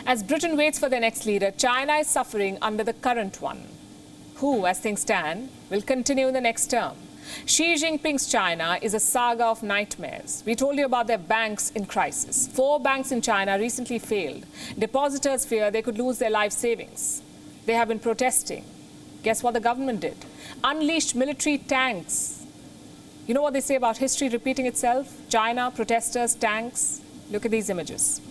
As Britain waits for their next leader, China is suffering under the current one, who, as things stand, will continue in the next term. Xi Jinping's China is a saga of nightmares. We told you about their banks in crisis. 4 banks in China recently failed. Depositors fear they could lose their life savings. They have been protesting. Guess what the government did? Unleashed military tanks. You know what they say about history repeating itself? China, protesters, tanks. Look at these images.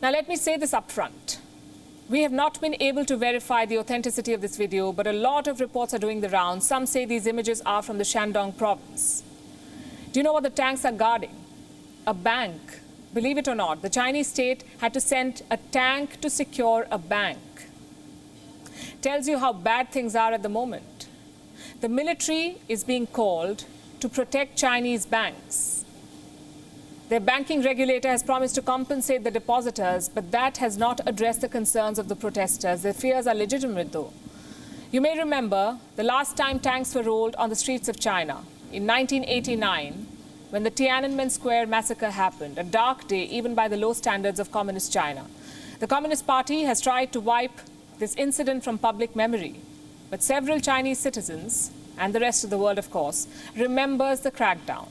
Now, let me say this up front. We have not been able to verify the authenticity of this video, but a lot of reports are doing the rounds. Some say these images are from the Shandong province. Do you know what the tanks are guarding? A bank. Believe it or not, the Chinese state had to send a tank to secure a bank. Tells you how bad things are at the moment. The military is being called to protect Chinese banks. Their banking regulator has promised to compensate the depositors, but that has not addressed the concerns of the protesters. Their fears are legitimate, though. You may remember the last time tanks were rolled on the streets of China, in 1989, when the Tiananmen Square massacre happened, a dark day even by the low standards of Communist China. The Communist Party has tried to wipe this incident from public memory, but several Chinese citizens, and the rest of the world, of course, remembers the crackdown.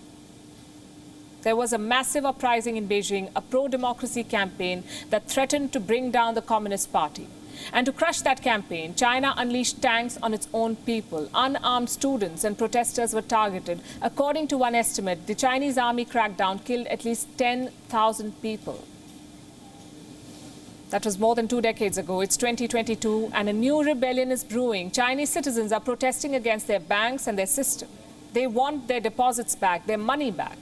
There was a massive uprising in Beijing, a pro-democracy campaign that threatened to bring down the Communist Party. And to crush that campaign, China unleashed tanks on its own people. Unarmed students and protesters were targeted. According to one estimate, the Chinese army crackdown killed at least 10,000 people. That was more than 2 decades ago. It's 2022, and a new rebellion is brewing. Chinese citizens are protesting against their banks and their system. They want their deposits back, their money back.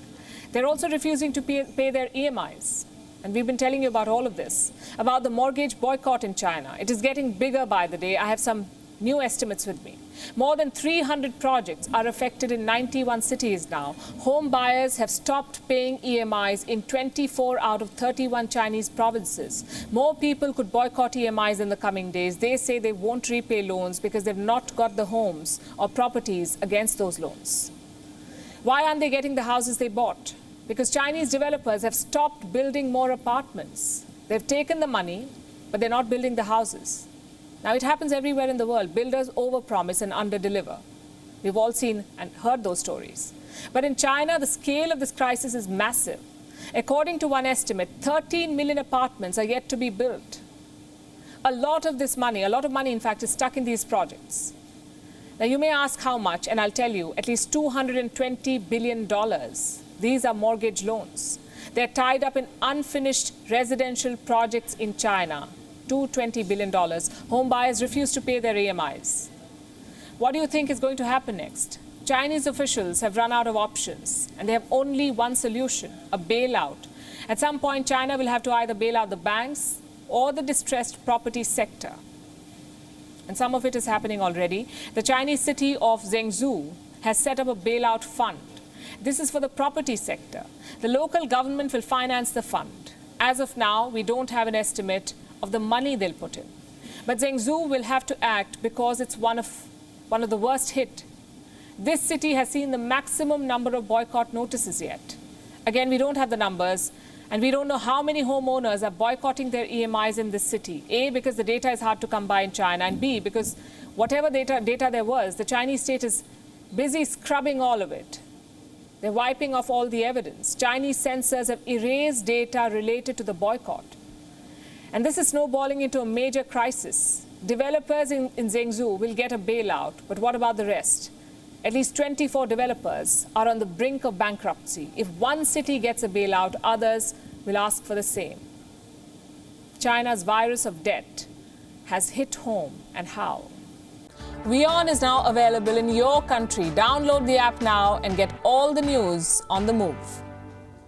They're also refusing to pay their EMIs. And we've been telling you about all of this, about the mortgage boycott in China. It is getting bigger by the day. I have some new estimates with me. More than 300 projects are affected in 91 cities now. Home buyers have stopped paying EMIs in 24 out of 31 Chinese provinces. More people could boycott EMIs in the coming days. They say they won't repay loans because they've not got the homes or properties against those loans. Why aren't they getting the houses they bought? Because Chinese developers have stopped building more apartments. They've taken the money, but they're not building the houses. Now, it happens everywhere in the world. Builders overpromise and underdeliver. We've all seen and heard those stories. But in China, the scale of this crisis is massive. According to one estimate, 13 million apartments are yet to be built. A lot of money, in fact, is stuck in these projects. Now, you may ask how much, and I'll tell you, at least $220 billion. These are mortgage loans. They're tied up in unfinished residential projects in China, $220 billion. Home buyers refuse to pay their EMIs. What do you think is going to happen next? Chinese officials have run out of options, and they have only one solution, a bailout. At some point, China will have to either bail out the banks or the distressed property sector. And some of it is happening already. The Chinese city of Zhengzhou has set up a bailout fund. This is for the property sector. The local government will finance the fund. As of now, we don't have an estimate of the money they'll put in. But Zhengzhou will have to act because it's one of the worst hit. This city has seen the maximum number of boycott notices yet. Again, we don't have the numbers, and we don't know how many homeowners are boycotting their EMIs in this city. A, because the data is hard to come by in China, and B, because whatever data there was, the Chinese state is busy scrubbing all of it. They're wiping off all the evidence. Chinese censors have erased data related to the boycott. And this is snowballing into a major crisis. Developers in Zhengzhou will get a bailout, but what about the rest? At least 24 developers are on the brink of bankruptcy. If one city gets a bailout, others will ask for the same. China's virus of debt has hit home, and how? WION is now available in your country. Download the app now and get all the news on the move.